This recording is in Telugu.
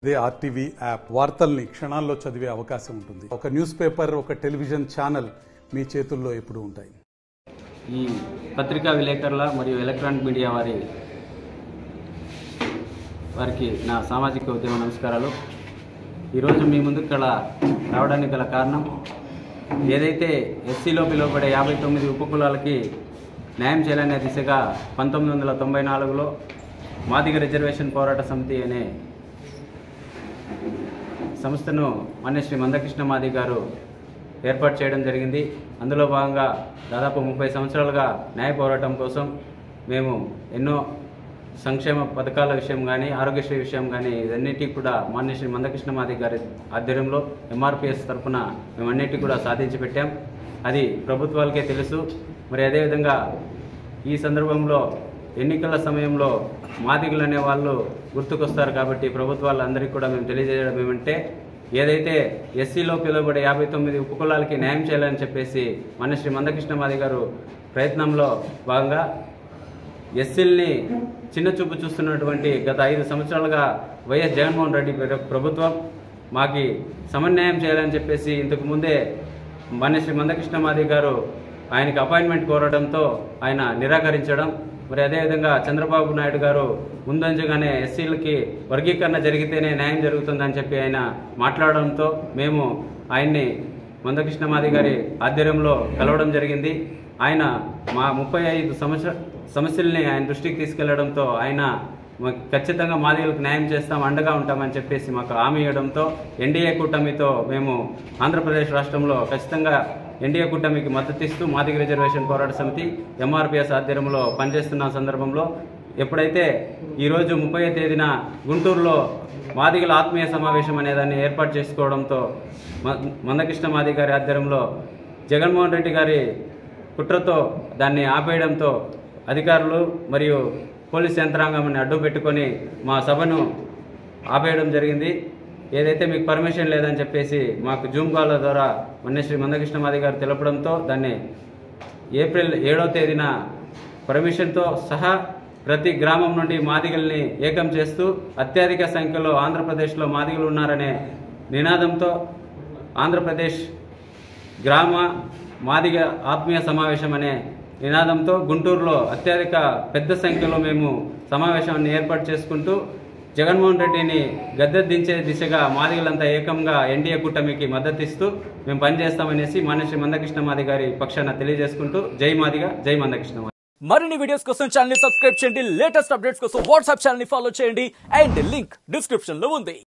ఇదే ఆర్టీవీ యాప్ వార్తల్ని క్షణాల్లో చదివే అవకాశం ఉంటుంది. ఒక న్యూస్ పేపర్, ఒక టెలివిజన్ ఛానల్ మీ చేతుల్లో ఎప్పుడూ ఉంటాయి. ఈ పత్రికా విలేకరుల మరియు ఎలక్ట్రానిక్ మీడియా వారికి నా సామాజిక ఉద్యమ నమస్కారాలు. ఈరోజు మీ ముందుకు రావడానికి గల కారణం, ఏదైతే ఎస్సీలో పిలువబడే 59 ఉపకులాలకి న్యాయం చేయాలనే దిశగా 1994లో మాదిగ రిజర్వేషన్ పోరాట సమితి అనే సంస్థను శ్రీ మందకృష్ణ మాదిగ గారు ఏర్పాటు చేయడం జరిగింది. అందులో భాగంగా దాదాపు 30 సంవత్సరాలుగా న్యాయ పోరాటం కోసం మేము ఎన్నో సంక్షేమ పథకాల విషయం కానీ, ఆరోగ్యశ్రీ విషయం కానీ, ఇవన్నిటికీ కూడా శ్రీ మందకృష్ణ మాదిగ గారి ఆధ్వర్యంలో ఎంఆర్పిఎస్ తరఫున మేమన్నిటికీ కూడా సాధించి పెట్టాం. అది ప్రభుత్వాలకే తెలుసు. మరి అదేవిధంగా ఈ సందర్భంలో ఎన్నికల సమయంలో మాదిగలు అనే వాళ్ళు గుర్తుకొస్తారు కాబట్టి ప్రభుత్వాలందరికీ కూడా మేము తెలియజేయడం ఏమంటే, ఏదైతే ఎస్సీలో పిలువబడే 59 ఉపకులాలకి న్యాయం చేయాలని చెప్పేసి శ్రీ మందకృష్ణ మాదిగ గారు ప్రయత్నంలో భాగంగా ఎస్సీల్ని చిన్న చూపు చూస్తున్నటువంటి గత 5 సంవత్సరాలుగా వైఎస్ జగన్మోహన్ రెడ్డి ప్రభుత్వం మాకి సమన్వయం చేయాలని చెప్పేసి ఇంతకు ముందే శ్రీ మందకృష్ణ మాదిగ గారు ఆయనకి అపాయింట్మెంట్ కోరడంతో ఆయన నిరాకరించడం, మరి అదేవిధంగా చంద్రబాబు నాయుడు గారు ముందంజగానే ఎస్సీలకి వర్గీకరణ జరిగితేనే న్యాయం జరుగుతుందని చెప్పి ఆయన మాట్లాడడంతో మేము ఆయన్ని మందకృష్ణ మాదిగ గారి ఆధ్వర్యంలో కలవడం జరిగింది. ఆయన మా 35 సమస్యల్ని ఆయన దృష్టికి తీసుకెళ్లడంతో ఆయన ఖచ్చితంగా మాదిగలకు న్యాయం చేస్తాం, అండగా ఉంటామని చెప్పేసి మాకు హామీ ఇవ్వడంతో ఎన్డీఏ కూటమితో మేము ఆంధ్రప్రదేశ్ రాష్ట్రంలో ఖచ్చితంగా ఎన్డీఏ కూటమికి మద్దతిస్తూ మాదిగ రిజర్వేషన్ పోరాట సమితి ఎంఆర్పిఎస్ ఆధ్వర్యంలో పనిచేస్తున్న సందర్భంలో ఎప్పుడైతే ఈరోజు 30వ తేదీన గుంటూరులో మాదిగల ఆత్మీయ సమావేశం అనేదాన్ని ఏర్పాటు చేసుకోవడంతో మందకృష్ణ మాదిగ గారి ఆధ్వర్యంలో జగన్మోహన్ రెడ్డి గారి కుట్రతో దాన్ని ఆపేయడంతో అధికారులు మరియు పోలీస్ యంత్రాంగాన్ని అడ్డు పెట్టుకొని మా సభను ఆపేయడం జరిగింది. ఏదైతే మీకు పర్మిషన్ లేదని చెప్పేసి మాకు జూమ్ కాల్ ద్వారా శ్రీ మందకృష్ణ మాదిగ గారు తెలపడంతో దాన్ని ఏప్రిల్ 7వ తేదీన పర్మిషన్తో సహా ప్రతి గ్రామం నుండి మాదిగల్ని ఏకం చేస్తూ అత్యధిక సంఖ్యలో ఆంధ్రప్రదేశ్లో మాదిగలు ఉన్నారనే నినాదంతో ఆంధ్రప్రదేశ్ గ్రామ మాదిగ ఆత్మీయ సమావేశం అనే నినాదంతో గుంటూరులో అత్యధిక పెద్ద సంఖ్యలో మేము సమావేశాన్ని ఏర్పాటు చేసుకుంటూ జగన్మోహన్ రెడ్డిని గద్దెదించే దిశగా మాదిగలంతా ఏకంగా ఎన్డీఏ కూటమికి మద్దతిస్తూ మేము పనిచేస్తామనేసి శ్రీ మందకృష్ణ మాదిగ గారి పక్షాన తెలియజేసుకుంటూ జై మాదిగ, జై మందకృష్ణ మాదిగ. మరిన్ని వీడియోస్ కోసం ఛానల్ ని సబ్స్క్రైబ్ చేయండి. లేటెస్ట్ అప్డేట్స్ కోసం వాట్సాప్ ఛానల్ ని ఫాలో చేయండి. అండ్ లింక్ డిస్క్రిప్షన్ లో ఉంది.